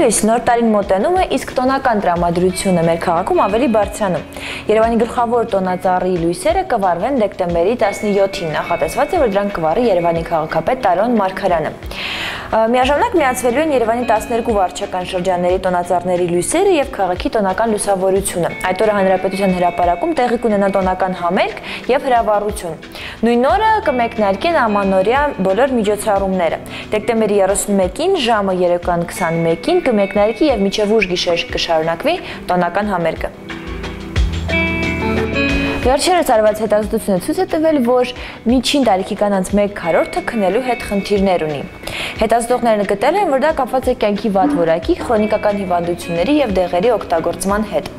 լույս նոր տարին մոտենում է, իսկ տոնական տրամադրությունը մեր քաղաքում ավելի բարձրանում։ Երևանի գլխավոր տոնածառի լույսերը կվառվեն դեկտեմբերի 17-ին, նախատեսված է, որ դրանք կվառի Երևանի քաղաքապետ Տարոն Մարգարյանը։ Միաժամանակ միացվելու են Երևանի 12 վարչական շրջանների տոնածառների լույսերը եւ քաղաքի տոնական լուսավորությունը։ Այդ օրը Հանրապետության հրապարակում տեղի կունենա տոնական համերգ եւ հրավառություն։ Նույն օրը կմեկնարկեն ամանորյա բոլոր միջոցառումները։ Դեկտեմբերի 31-ին ժամը 3:21-ին կմեկնարկի եւ մինչեւ ուշ գիշեր կշարունակվի տոնական համերգը։ Վերջերս արված հետազոտությունը ցույց է տվել, որ միջին տարիքի կանանց 1/4-ը քնելու հետ խնդիրներ ունի։ Հետազոտողները գտել են, որ դա կապված է կյանքի վատ որակի, քրոնիկական հիվանդությունների եւ դեղերի օգտագործման հետ։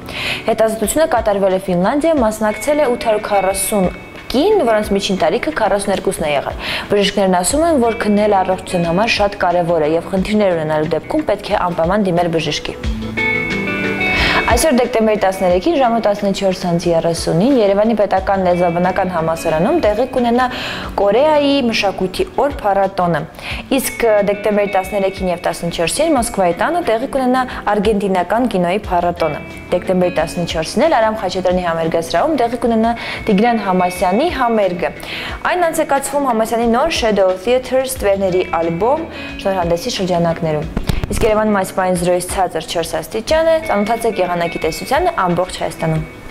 Հետազոտությունը կատարվել է Ֆինլանդիայում, մասնակցել է 840 կին, որոնց միջին տարիքը 42-ն է եղել։ Բժիշկներն ասում են, որ քննելը առողջության համար շատ կարևոր է եւ խնդիրներ ունենալու դեպքում պետք է անպայման դիմել բժշկի։ Այսօր դեկտեմբերի 13-ին ժամը 14:30-ին Երևանի պետական լեզվաբանական համալսարանում տեղի կունենա Կորեայի մշակույթի օր փառատոնը։ Իսկ դեկտեմբերի 13-ին եւ 14-ին Մոսկվայի տանը տեղի կունենա արգենտինական կինոյի փառատոնը։ Դեկտեմբերի 14-ին էլ Արամ Խաչատրյանի համերգասրահում տեղի կունենա Տիգրան Համասյանի համերգը։ Այն անցկացվում Համասյանի նոր Shadow Theater ստվերների ալբոմ շնորհանդեսի շրջանակներում։ Իսկ Երևանում այս պահին 0-ից ցածր 4 աստիճան է, ծանոթացեք եղանակի տեսությանը ամբողջ Հայաստանում։